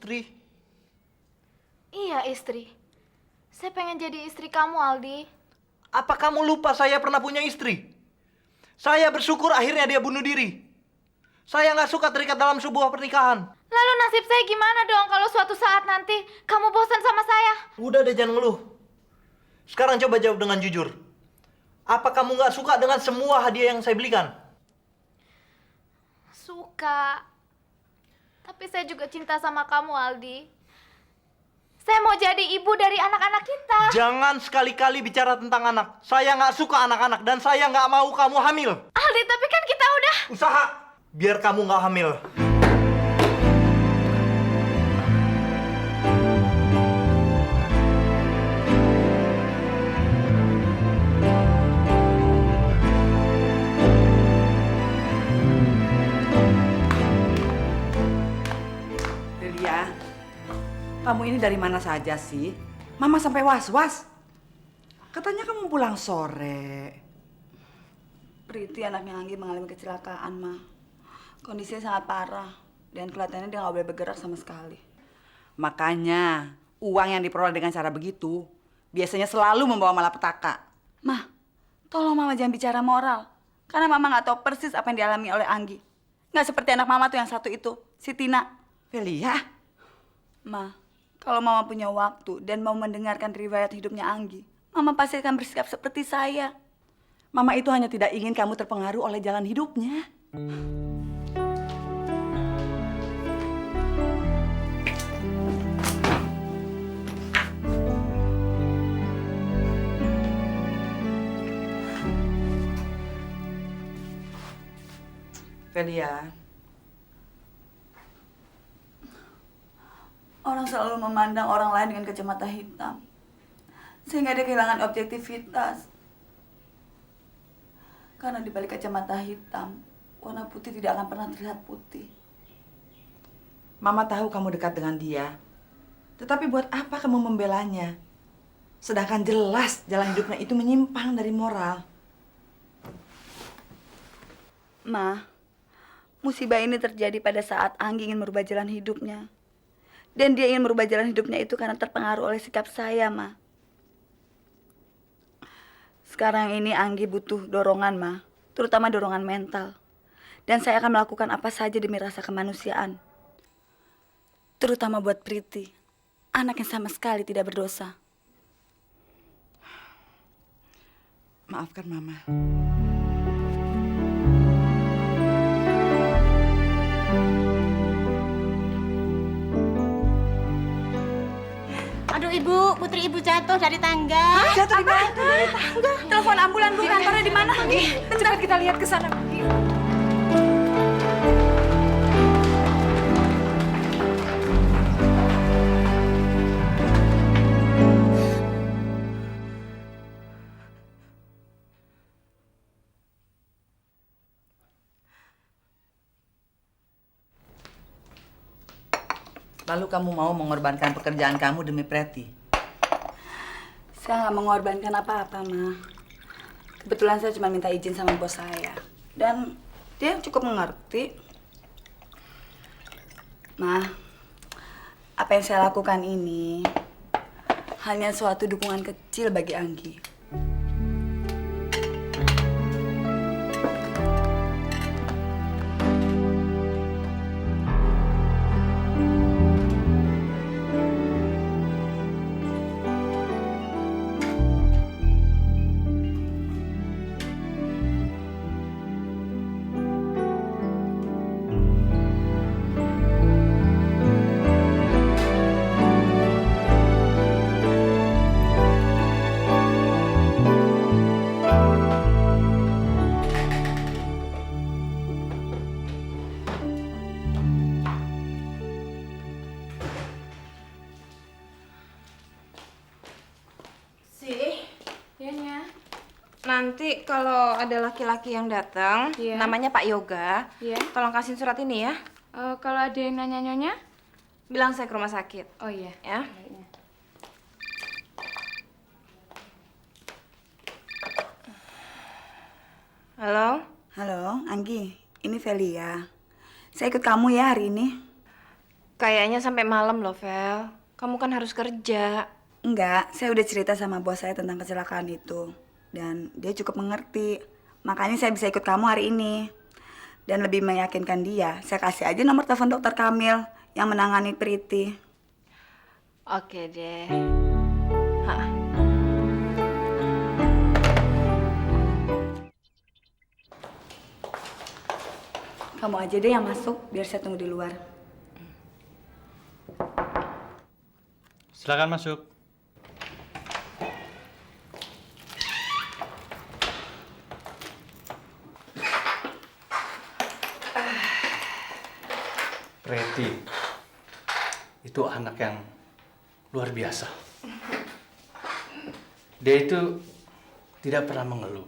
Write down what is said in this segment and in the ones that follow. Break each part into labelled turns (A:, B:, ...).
A: istri.
B: Iya, istri. Saya pengen jadi istri kamu, Aldi.
A: Apa kamu lupa saya pernah punya istri? Saya bersyukur akhirnya dia bunuh diri. Saya nggak suka terikat dalam sebuah pernikahan.
B: Lalu nasib saya gimana dong kalau suatu saat nanti kamu bosan sama saya?
A: Udah deh, jangan ngeluh. Sekarang coba jawab dengan jujur. Apa kamu nggak suka dengan semua hadiah yang saya belikan?
B: Suka. Tapi saya juga cinta sama kamu, Aldi. Saya mau jadi ibu dari anak-anak kita.
A: Jangan sekali-kali bicara tentang anak. Saya nggak suka anak-anak dan saya nggak mau kamu hamil.
B: Aldi, tapi kan kita udah...
A: Usaha biar kamu nggak hamil.
C: Delia, kamu ini dari mana saja sih? Mama sampai was-was. Katanya kamu pulang sore.
D: Priti anaknya Anggi mengalami kecelakaan, Ma. Kondisinya sangat parah dan kelihatannya dia nggak boleh bergerak sama sekali.
C: Makanya uang yang diperoleh dengan cara begitu biasanya selalu membawa malapetaka.
D: Ma, tolong Mama jangan bicara moral. Karena Mama nggak tahu persis apa yang dialami oleh Anggi. Nggak seperti anak Mama tuh yang satu itu, si Tina.
C: Delia,
D: Ma, kalau Mama punya waktu dan mau mendengarkan riwayat hidupnya Anggi, Mama pasti akan bersikap seperti saya.
C: Mama itu hanya tidak ingin kamu terpengaruh oleh jalan hidupnya. Delia,
D: Orang selalu memandang orang lain dengan kacamata hitam. Sehingga dia kehilangan objektivitas. Karena di balik kacamata hitam, warna putih tidak akan pernah terlihat putih.
C: Mama tahu kamu dekat dengan dia. Tetapi buat apa kamu membelanya? Sedangkan jelas jalan hidupnya itu menyimpang dari moral.
D: Ma, musibah ini terjadi pada saat Anggi ingin merubah jalan hidupnya. Dan dia ingin merubah jalan hidupnya itu karena terpengaruh oleh sikap saya, Ma. Sekarang ini Anggi butuh dorongan, Ma. Terutama dorongan mental. Dan saya akan melakukan apa saja demi rasa kemanusiaan. Terutama buat Priti. Anak yang sama sekali tidak berdosa.
C: Maafkan Mama.
E: Aduh Ibu, putri Ibu jatuh dari tangga.
C: Jatuh di mana? Dari tangga.
D: Telepon ambulan, Bu. Kantornya di mana?
C: Cepat kita lihat ke sana. Lalu kamu mau mengorbankan pekerjaan kamu demi Preti?
D: Saya nggak mengorbankan apa-apa, Ma. Kebetulan saya cuma minta izin sama bos saya. Dan dia cukup mengerti. Ma, apa yang saya lakukan ini hanya suatu dukungan kecil bagi Anggi.
F: Nanti kalau ada laki-laki yang datang,
B: Iya.
F: namanya Pak Yoga,
B: Iya.
F: tolong kasih surat ini ya.
B: Kalau ada yang nanya-nyonya?
F: Bilang saya ke rumah sakit.
B: Oh iya.
F: Ya. Halo?
D: Halo, Anggi. Ini Velia. Saya ikut kamu ya hari ini.
F: Kayaknya sampai malam loh, Vel. Kamu kan harus kerja.
D: Enggak, saya udah cerita sama bos saya tentang kecelakaan itu. Dan dia cukup mengerti. Makanya saya bisa ikut kamu hari ini. Dan lebih meyakinkan dia, saya kasih aja nomor telepon dokter Kamil yang menangani Priti.
F: Oke deh. Hah.
D: Kamu aja deh yang masuk, biar saya tunggu di luar.
A: Silakan masuk. Preti, itu anak yang luar biasa. Dia itu tidak pernah mengeluh.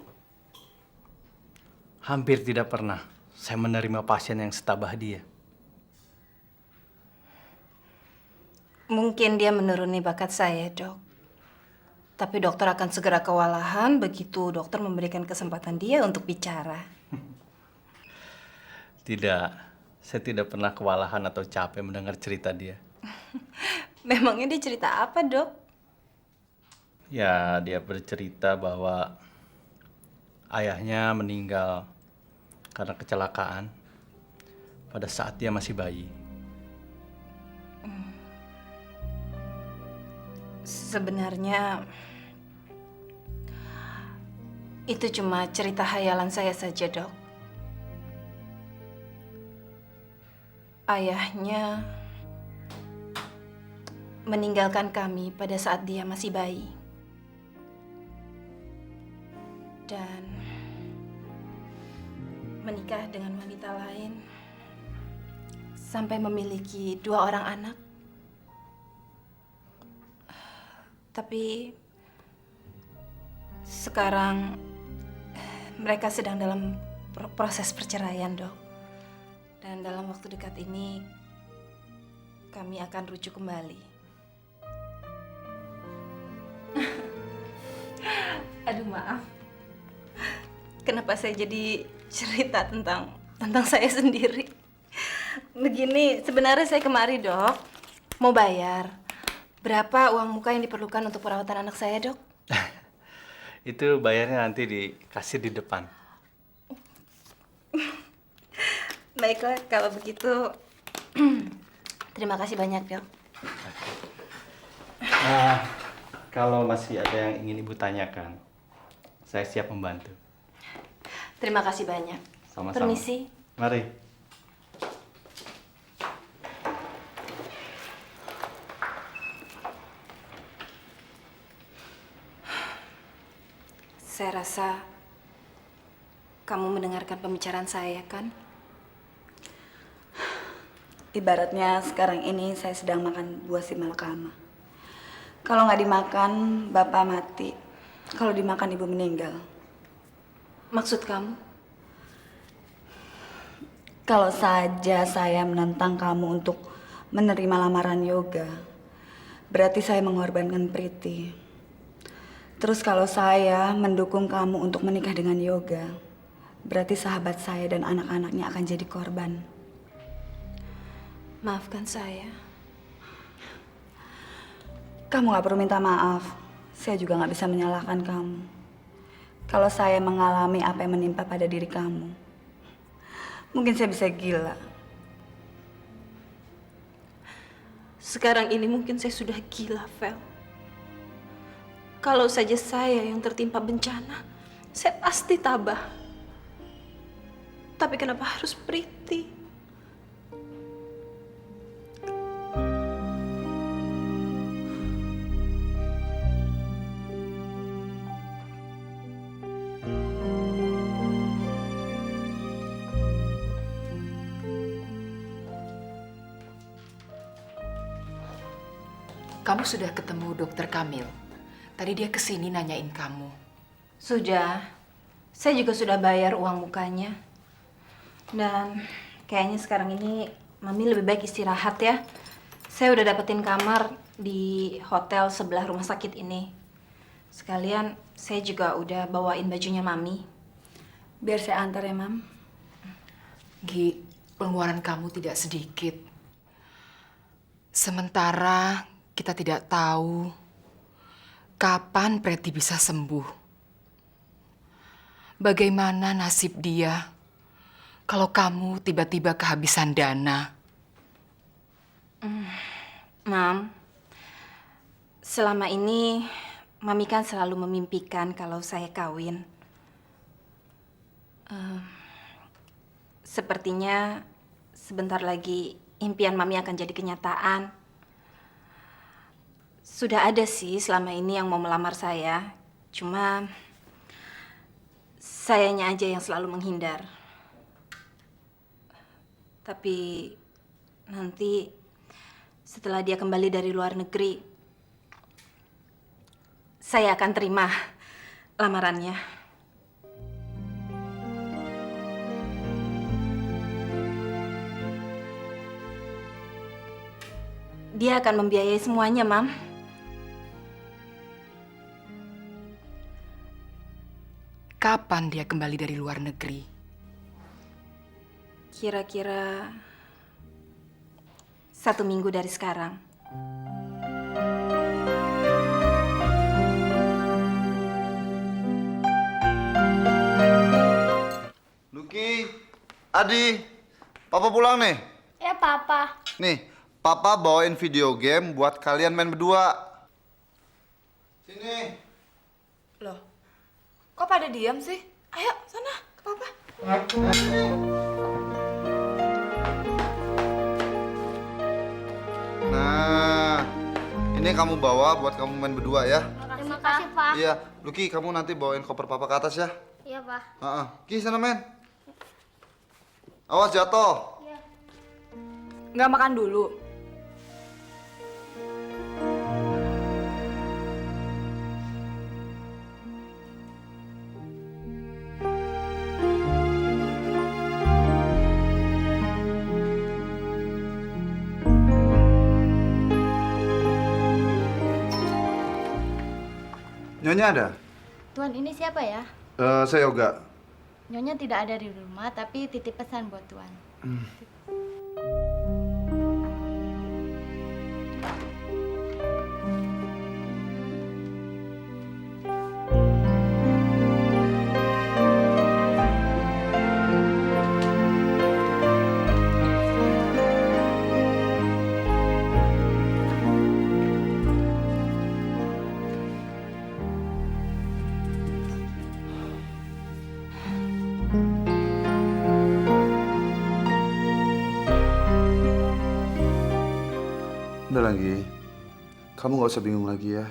A: Hampir tidak pernah saya menerima pasien yang setabah dia.
F: Mungkin dia menuruni bakat saya, Dok. Tapi dokter akan segera kewalahan begitu dokter memberikan kesempatan dia untuk bicara.
A: Tidak, saya tidak pernah kewalahan atau capek mendengar cerita dia.
F: Memangnya dia cerita apa, Dok?
A: Ya, dia bercerita bahwa ayahnya meninggal karena kecelakaan pada saat dia masih bayi.
F: Sebenarnya itu cuma cerita hayalan saya saja, Dok. Ayahnya meninggalkan kami pada saat dia masih bayi. Dan menikah dengan wanita lain sampai memiliki 2 orang anak. Tapi sekarang mereka sedang dalam proses perceraian, Dok. Dan dalam waktu dekat ini kami akan rujuk kembali. Aduh, maaf. Kenapa saya jadi cerita tentang saya sendiri? Begini, sebenarnya saya kemari, Dok, mau bayar. Berapa uang muka yang diperlukan untuk perawatan anak saya, Dok?
A: Itu bayarnya nanti di kasir di depan.
F: Baiklah, kalau begitu terima kasih banyak, Dok.
A: Nah, kalau masih ada yang ingin Ibu tanyakan, saya siap membantu.
F: Terima kasih banyak.
A: Sama-sama.
F: Permisi.
A: Mari.
F: Saya rasa kamu mendengarkan pembicaraan saya, kan?
D: Ibaratnya sekarang ini saya sedang makan buah si malakama. Kalau nggak dimakan, bapak mati. Kalau dimakan, ibu meninggal.
F: Maksud kamu?
D: Kalau saja saya menentang kamu untuk menerima lamaran yoga, berarti saya mengorbankan Priti. Terus kalau saya mendukung kamu untuk menikah dengan yoga, berarti sahabat saya dan anak-anaknya akan jadi korban.
F: Maafkan saya.
D: Kamu gak perlu minta maaf. Saya juga gak bisa menyalahkan kamu. Kalau saya mengalami apa yang menimpa pada diri kamu, mungkin saya bisa gila.
F: Sekarang ini mungkin saya sudah gila, Vel. Kalau saja saya yang tertimpa bencana, saya pasti tabah. Tapi kenapa harus Priti?
G: Kamu sudah ketemu dokter Kamil. Tadi dia kesini nanyain kamu.
F: Sudah. Saya juga sudah bayar uang mukanya. Dan kayaknya sekarang ini Mami lebih baik istirahat ya. Saya udah dapetin kamar di hotel sebelah rumah sakit ini. Sekalian saya juga udah bawain bajunya Mami.
D: Biar saya antar ya, Mam.
G: Gi, pengeluaran kamu tidak sedikit. Sementara kita tidak tahu kapan Preti bisa sembuh. Bagaimana nasib dia kalau kamu tiba-tiba kehabisan dana?
F: Mam, selama ini Mami kan selalu memimpikan kalau saya kawin. Sepertinya sebentar lagi impian Mami akan jadi kenyataan. Sudah ada sih selama ini yang mau melamar saya, cuma sayanya aja yang selalu menghindar. Tapi nanti setelah dia kembali dari luar negeri, saya akan terima lamarannya. Dia akan membiayai semuanya, Mam.
G: Kapan dia kembali dari luar negeri?
F: Kira-kira 1 minggu dari sekarang.
H: Luki, Adi, Papa pulang nih.
B: Ya, Papa.
H: Nih, Papa bawain video game buat kalian main berdua. Sini.
D: Loh, kok pada diam sih? Ayo, sana ke papa.
H: Nah, ini kamu bawa buat kamu main berdua ya.
B: Terima kasih, Pak.
H: Iya, Luki, kamu nanti bawain koper Papa ke atas ya.
B: Iya, Pak.
H: Ki, sana men. Awas jatuh.
D: Nggak makan dulu.
H: Nyonya ada?
E: Tuan, ini siapa ya?
H: Saya Yoga.
E: Nyonya tidak ada di rumah, tapi titip pesan buat Tuan.
H: Udah lagi, kamu gak usah bingung lagi ya.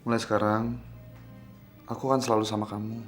H: Mulai sekarang, aku akan selalu sama kamu.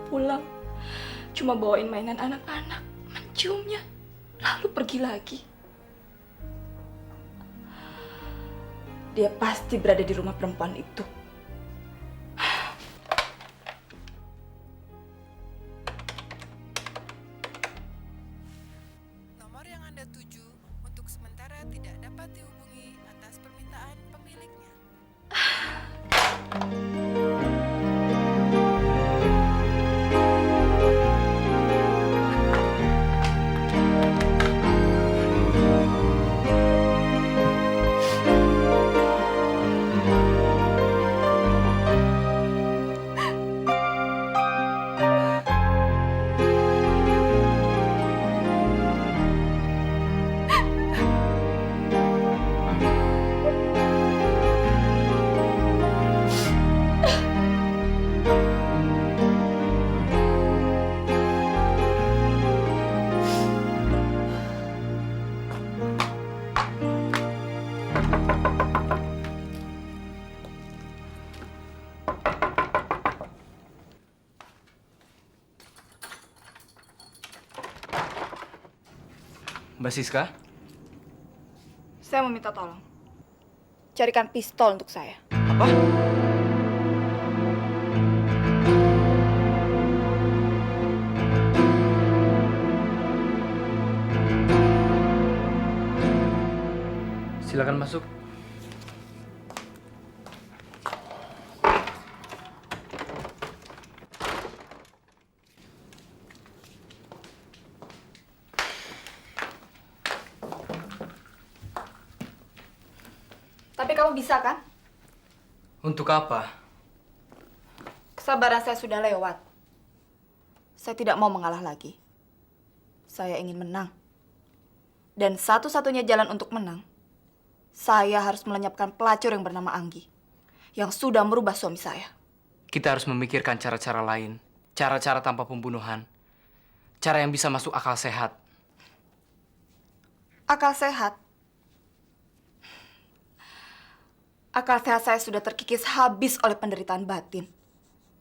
D: Pulang, cuma bawain mainan anak-anak, menciumnya, lalu pergi lagi. Dia pasti berada di rumah perempuan itu.
I: Nomor yang Anda tuju untuk sementara tidak dapat dihubungi atas permintaan pemiliknya.
A: Mbak Siska?
D: Saya mau minta tolong. Carikan pistol untuk saya.
A: Apa? Silakan masuk.
D: Tapi kamu bisa kan?
A: Untuk apa?
D: Kesabaran saya sudah lewat. Saya tidak mau mengalah lagi. Saya ingin menang. Dan satu-satunya jalan untuk menang, saya harus melenyapkan pelacur yang bernama Anggi, yang sudah merubah suami saya.
A: Kita harus memikirkan cara-cara lain. Cara-cara tanpa pembunuhan. Cara yang bisa masuk akal sehat.
D: Akal sehat? Akal sehat saya sudah terkikis habis oleh penderitaan batin.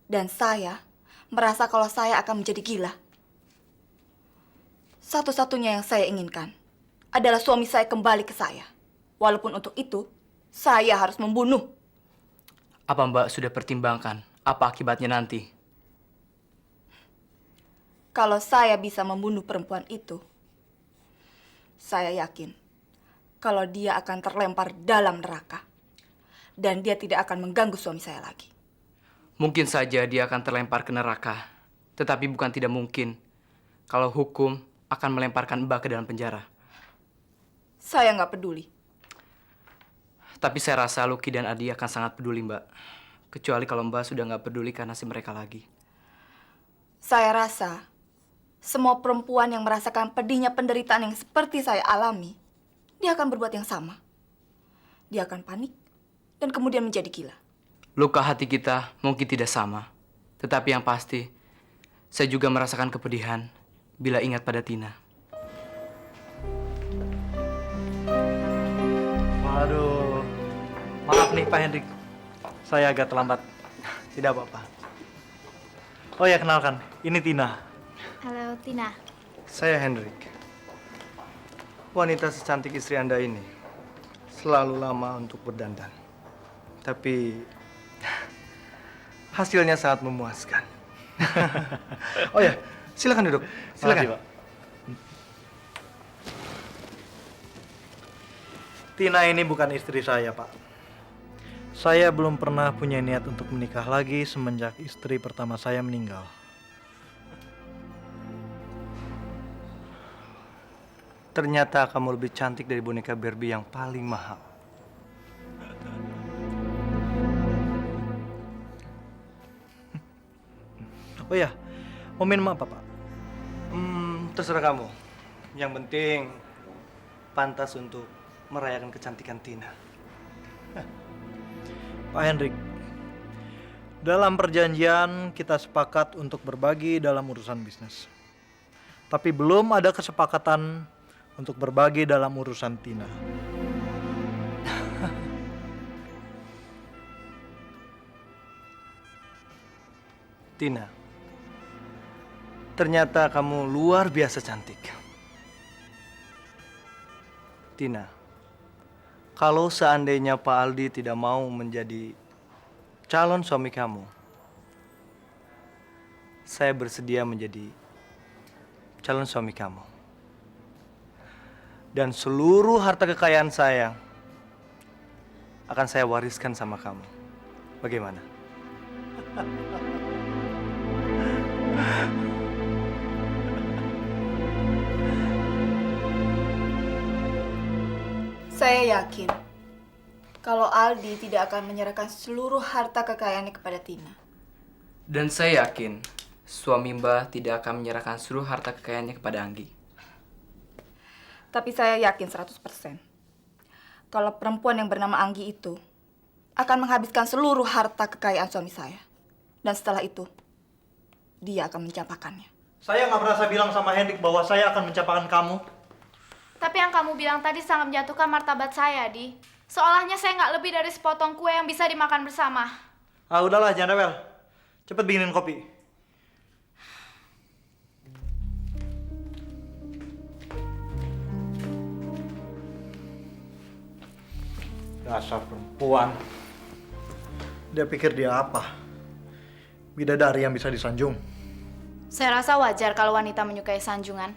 D: Dan saya merasa kalau saya akan menjadi gila. Satu-satunya yang saya inginkan adalah suami saya kembali ke saya. Walaupun untuk itu, saya harus membunuh.
A: Apa Mbak sudah pertimbangkan apa akibatnya nanti?
D: Kalau saya bisa membunuh perempuan itu, saya yakin kalau dia akan terlempar dalam neraka. Dan dia tidak akan mengganggu suami saya lagi.
A: Mungkin saja dia akan terlempar ke neraka. Tetapi bukan tidak mungkin kalau hukum akan melemparkan Mbak ke dalam penjara.
D: Saya nggak peduli.
A: Tapi saya rasa Lucky dan Adi akan sangat peduli, Mbak. Kecuali kalau Mbak sudah nggak peduli karena nasib mereka lagi.
D: Saya rasa semua perempuan yang merasakan pedihnya penderitaan yang seperti saya alami, dia akan berbuat yang sama. Dia akan panik dan kemudian menjadi gila.
A: Luka hati kita mungkin tidak sama. Tetapi yang pasti, saya juga merasakan kepedihan bila ingat pada Tina. Waduh, maaf nih Pak Hendrik. Saya agak terlambat. Tidak apa-apa. Oh ya, kenalkan. Ini Tina.
B: Halo, Tina.
A: Saya Hendrik. Wanita secantik istri Anda ini selalu lama untuk berdandan. Tapi hasilnya sangat memuaskan. Oh ya, silakan duduk. Silakan. Pak. Tina ini bukan istri saya, Pak. Saya belum pernah punya niat untuk menikah lagi semenjak istri pertama saya meninggal. Ternyata kamu lebih cantik dari boneka Barbie yang paling mahal. Oh ya, mau minum apa, Pak? Terserah kamu. Yang penting pantas untuk merayakan kecantikan Tina. Pak Hendrik, dalam perjanjian kita sepakat untuk berbagi dalam urusan bisnis. Tapi belum ada kesepakatan untuk berbagi dalam urusan Tina. Tina, ternyata kamu luar biasa cantik. Tina, kalau seandainya Pak Aldi tidak mau menjadi calon suami kamu, saya bersedia menjadi calon suami kamu. Dan seluruh harta kekayaan saya akan saya wariskan sama kamu. Bagaimana?
D: Saya yakin kalau Aldi tidak akan menyerahkan seluruh harta kekayaannya kepada Tina.
A: Dan saya yakin suami Mbak tidak akan menyerahkan seluruh harta kekayaannya kepada Anggi.
D: Tapi saya yakin 100% kalau perempuan yang bernama Anggi itu akan menghabiskan seluruh harta kekayaan suami saya. Dan setelah itu, dia akan mencampakkannya.
A: Saya nggak merasa bilang sama Hendrik bahwa saya akan mencapakan kamu.
B: Tapi yang kamu bilang tadi sangat menjatuhkan martabat saya, Di. Seolahnya saya nggak lebih dari sepotong kue yang bisa dimakan bersama.
A: Ah, udahlah, jangan rewel. Cepet bikinin kopi. Dasar perempuan. Dia pikir dia apa? Bidadari yang bisa disanjung.
B: Saya rasa wajar kalau wanita menyukai sanjungan.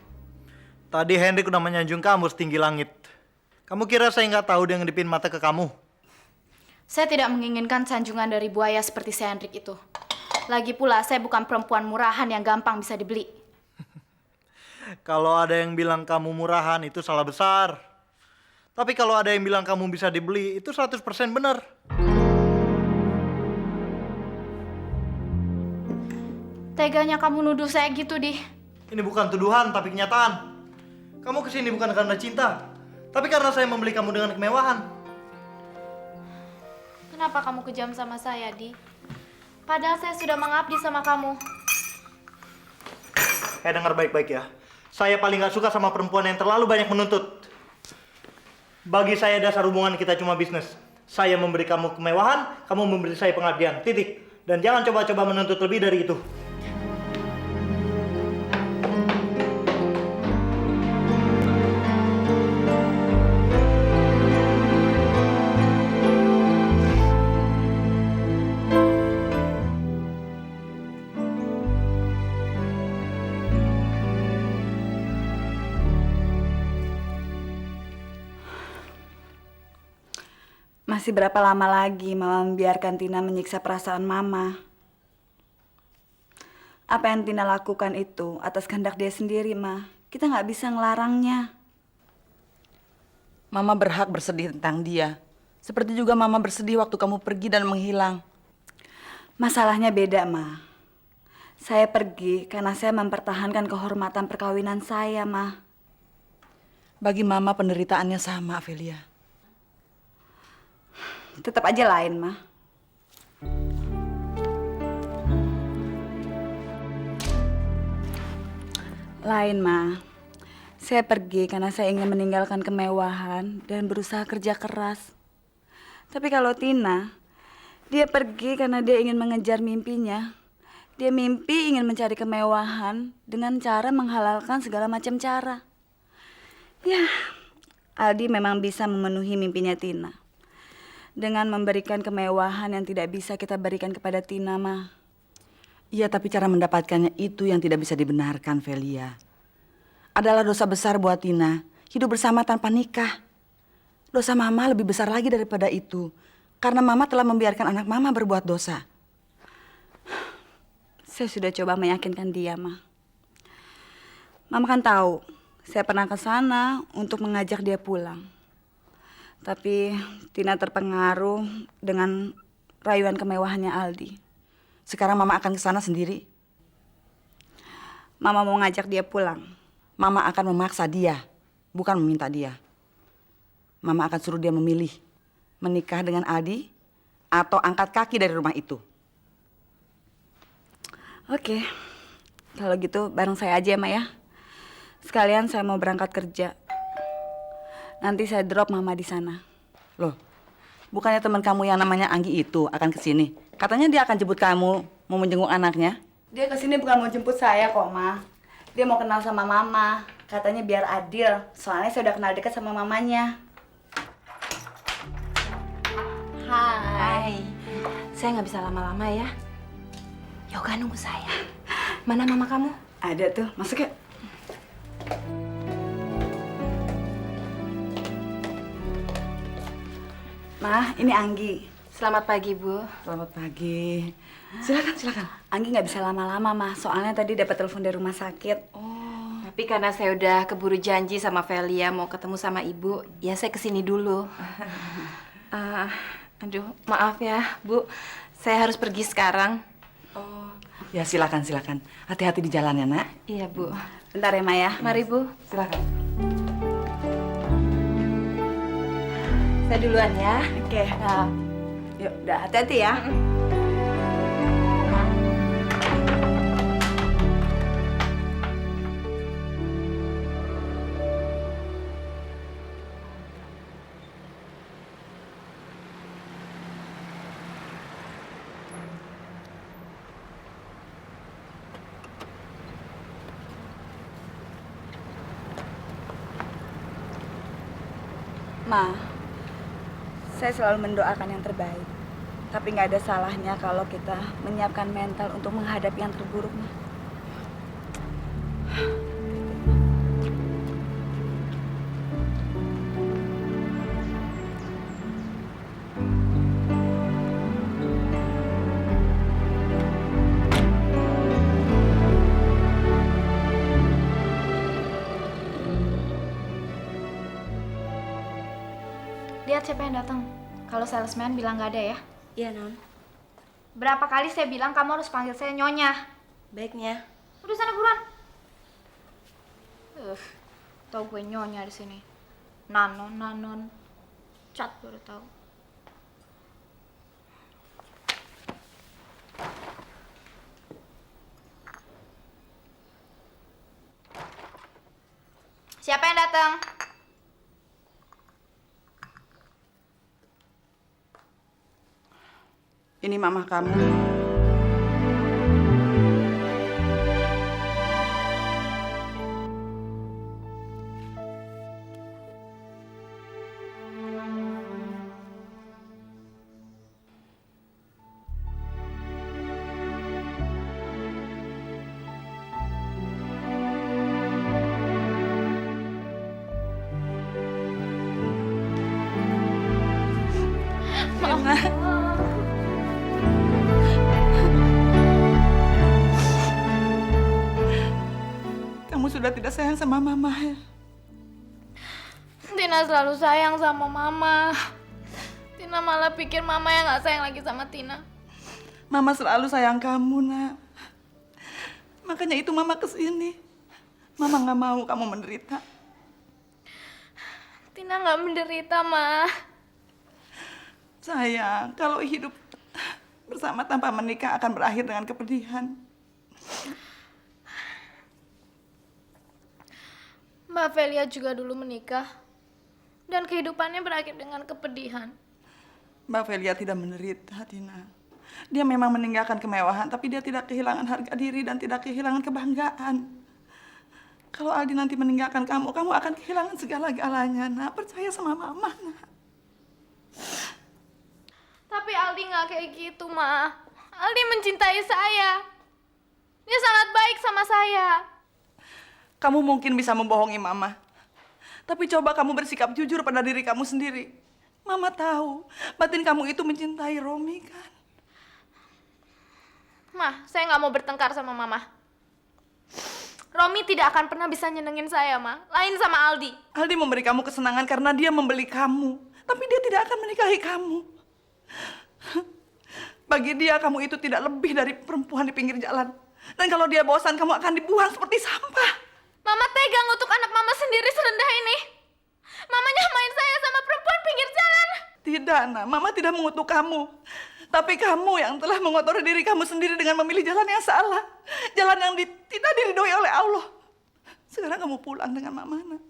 A: Tadi Hendrik udah menyanjung kamu setinggi langit. Kamu kira saya nggak tahu dia ngedipin mata ke kamu?
B: Saya tidak menginginkan sanjungan dari buaya seperti si Hendrik itu. Lagi pula, saya bukan perempuan murahan yang gampang bisa dibeli.
A: Kalau ada yang bilang kamu murahan, itu salah besar. Tapi kalau ada yang bilang kamu bisa dibeli, itu 100% benar.
B: Teganya kamu nuduh saya gitu, Di.
A: Ini bukan tuduhan, tapi kenyataan. Kamu kesini bukan karena cinta, tapi karena saya membeli kamu dengan kemewahan.
B: Kenapa kamu kejam sama saya, Di? Padahal saya sudah mengabdi sama kamu.
A: Dengar baik-baik ya. Saya paling gak suka sama perempuan yang terlalu banyak menuntut. Bagi saya dasar hubungan kita cuma bisnis. Saya memberi kamu kemewahan, kamu memberi saya pengabdian. Titik. Dan jangan coba-coba menuntut lebih dari itu.
D: Masih berapa lama lagi Mama membiarkan Tina menyiksa perasaan Mama? Apa yang Tina lakukan itu atas kehendak dia sendiri, Ma. Kita nggak bisa ngelarangnya.
C: Mama berhak bersedih tentang dia. Seperti juga Mama bersedih waktu kamu pergi dan menghilang.
D: Masalahnya beda, Ma. Saya pergi karena saya mempertahankan kehormatan perkawinan saya, Ma.
C: Bagi Mama penderitaannya sama, Amelia.
D: Tetap aja lain, Ma. Lain, Ma. Saya pergi karena saya ingin meninggalkan kemewahan dan berusaha kerja keras. Tapi kalau Tina, dia pergi karena dia ingin mengejar mimpinya. Dia mimpi ingin mencari kemewahan dengan cara menghalalkan segala macam cara. Ya, Aldi memang bisa memenuhi mimpinya Tina dengan memberikan kemewahan yang tidak bisa kita berikan kepada Tina, Ma.
C: Iya, tapi cara mendapatkannya itu yang tidak bisa dibenarkan, Velia. Adalah dosa besar buat Tina, hidup bersama tanpa nikah. Dosa Mama lebih besar lagi daripada itu, karena Mama telah membiarkan anak Mama berbuat dosa.
D: Saya sudah coba meyakinkan dia, Ma. Mama kan tahu, saya pernah ke sana untuk mengajak dia pulang. Tapi Tina terpengaruh dengan rayuan kemewahannya Aldi.
C: Sekarang Mama akan ke sana sendiri.
D: Mama mau ngajak dia pulang.
C: Mama akan memaksa dia, bukan meminta dia. Mama akan suruh dia memilih, menikah dengan Aldi atau angkat kaki dari rumah itu.
D: Oke, kalau gitu bareng saya aja, Ma ya. Sekalian saya mau berangkat kerja. Nanti saya drop Mama di sana.
C: Loh, bukannya teman kamu yang namanya Anggi itu akan ke sini? Katanya dia akan jemput kamu, mau menjenguk anaknya.
D: Dia kesini bukan mau jemput saya kok, Ma. Dia mau kenal sama Mama. Katanya biar adil, soalnya saya udah kenal dekat sama mamanya.
F: Hai. Saya nggak bisa lama-lama ya. Yoga nunggu saya. Mana mama kamu?
D: Ada tuh, masuk yuk. Ma, ini Anggi.
F: Selamat pagi, Bu.
C: Selamat pagi. Silakan, silakan.
D: Anggi nggak bisa lama-lama, Ma. Soalnya tadi dapat telepon dari rumah sakit.
F: Tapi karena saya udah keburu janji sama Velia mau ketemu sama Ibu, ya saya kesini dulu. Aduh, maaf ya, Bu. Saya harus pergi sekarang.
C: Ya, silakan, silakan. Hati-hati di jalan ya, Nak.
F: Iya, Bu.
D: Bentar ya, Ma ya.
F: Mari, Bu.
C: Silakan.
F: Saya duluan ya.
D: Oke. Yuk, udah hati-hati ya. Ma, Saya selalu mendoakan yang terbaik. Tapi nggak ada salahnya kalau kita menyiapkan mental untuk menghadapi yang terburuk, Ma.
B: Lihat siapa yang datang. Kalau salesman bilang nggak ada ya.
E: Iya, Non.
B: Berapa kali saya bilang kamu harus panggil saya Nyonya.
E: Baiknya.
B: Udah sana buruan. Tahu gue Nyonya di sini. Nanon. Cat baru tahu. Siapa yang datang?
C: Ini mama kamu. Kamu sudah tidak sayang sama mama ya?
B: Tina selalu sayang sama mama. Tina malah pikir mama yang nggak sayang lagi sama Tina.
C: Mama selalu sayang kamu, nak. Makanya itu mama kesini. Mama nggak mau kamu menderita.
B: Tina nggak menderita, Ma.
C: Sayang, kalau hidup bersama tanpa menikah akan berakhir dengan kepedihan.
B: Mbak Velia juga dulu menikah. Dan kehidupannya berakhir dengan kepedihan.
C: Mbak Velia tidak menderita, Tina. Dia memang meninggalkan kemewahan, tapi dia tidak kehilangan harga diri dan tidak kehilangan kebanggaan. Kalau Aldi nanti meninggalkan kamu, kamu akan kehilangan segala-galanya, nak. Percaya sama mama, nak.
B: Tapi Aldi nggak kayak gitu, Ma. Aldi mencintai saya. Dia sangat baik sama saya.
C: Kamu mungkin bisa membohongi mama. Tapi coba kamu bersikap jujur pada diri kamu sendiri. Mama tahu, batin kamu itu mencintai Romi, kan?
B: Ma, saya nggak mau bertengkar sama Mama. Romi tidak akan pernah bisa nyenengin saya, Ma. Lain sama Aldi.
C: Aldi memberi kamu kesenangan karena dia membeli kamu. Tapi dia tidak akan menikahi kamu. Bagi dia, kamu itu tidak lebih dari perempuan di pinggir jalan. Dan kalau dia bosan, kamu akan dibuang seperti sampah.
B: Mama tega ngutuk anak Mama sendiri serendah ini. Mama nyamain saya sama perempuan pinggir jalan.
C: Tidak, nak. Mama tidak mengutuk kamu. Tapi kamu yang telah mengotori diri kamu sendiri dengan memilih jalan yang salah. Jalan yang tidak diridhoi oleh Allah. Sekarang kamu pulang dengan Mama, nak.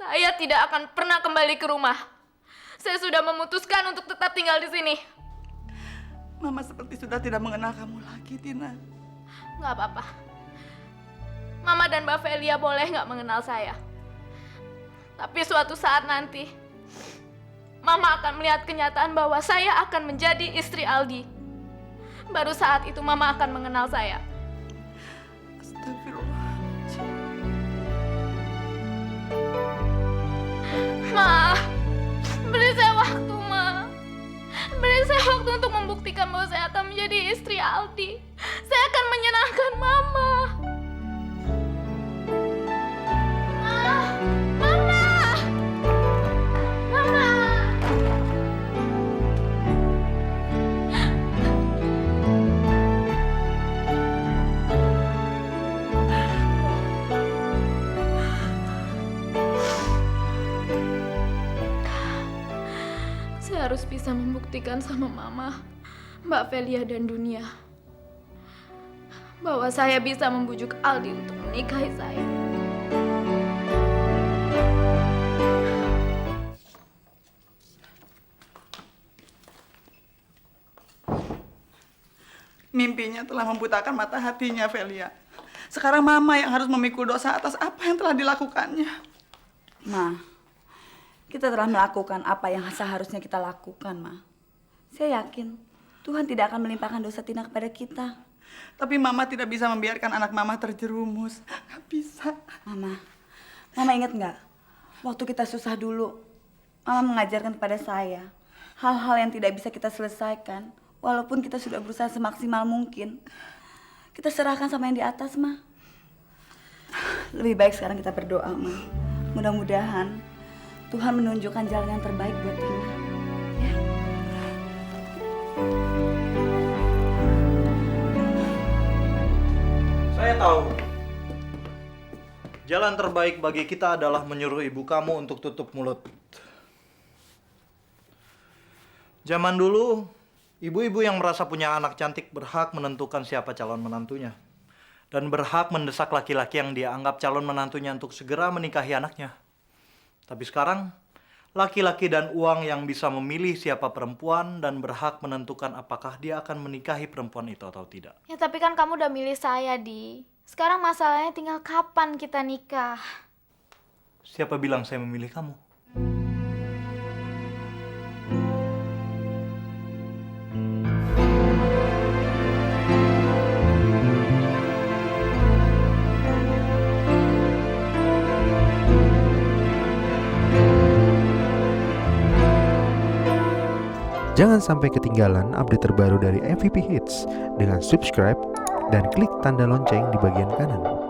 B: Saya tidak akan pernah kembali ke rumah. Saya sudah memutuskan untuk tetap tinggal di sini.
C: Mama seperti sudah tidak mengenal kamu lagi, Tina.
B: Nggak apa-apa. Mama dan Mbak Velia boleh nggak mengenal saya. Tapi suatu saat nanti, Mama akan melihat kenyataan bahwa saya akan menjadi istri Aldi. Baru saat itu Mama akan mengenal saya.
C: Astagfirullahaladzim.
B: Ma, beri saya waktu, Ma. Beri saya waktu untuk membuktikan bahwa saya akan menjadi istri Aldi. Saya akan menyenangkan Mama. Saya harus bisa membuktikan sama Mama, Mbak Velia dan dunia bahwa saya bisa membujuk Aldi untuk menikahi saya.
C: Mimpinya telah membutakan mata hatinya, Velia. Sekarang Mama yang harus memikul dosa atas apa yang telah dilakukannya.
D: Ma, Kita telah melakukan apa yang seharusnya kita lakukan, Ma. Saya yakin Tuhan tidak akan melimpahkan dosa Tina kepada kita.
C: Tapi Mama tidak bisa membiarkan anak Mama terjerumus. Nggak bisa.
D: Mama ingat nggak? Waktu kita susah dulu, Mama mengajarkan kepada saya hal-hal yang tidak bisa kita selesaikan, walaupun kita sudah berusaha semaksimal mungkin. Kita serahkan sama yang di atas, Ma. Lebih baik sekarang kita berdoa, Ma. Mudah-mudahan Tuhan menunjukkan jalan yang terbaik buat Tina. Ya.
A: Saya tahu. Jalan terbaik bagi kita adalah menyuruh ibu kamu untuk tutup mulut. Zaman dulu, ibu-ibu yang merasa punya anak cantik berhak menentukan siapa calon menantunya. Dan berhak mendesak laki-laki yang dia anggap calon menantunya untuk segera menikahi anaknya. Tapi sekarang, laki-laki dan uang yang bisa memilih siapa perempuan dan berhak menentukan apakah dia akan menikahi perempuan itu atau tidak.
B: Ya tapi kan kamu udah milih saya, Di. Sekarang masalahnya tinggal kapan kita nikah.
A: Siapa bilang saya memilih kamu?
J: Jangan sampai ketinggalan update terbaru dari MVP Hits dengan subscribe dan klik tanda lonceng di bagian kanan.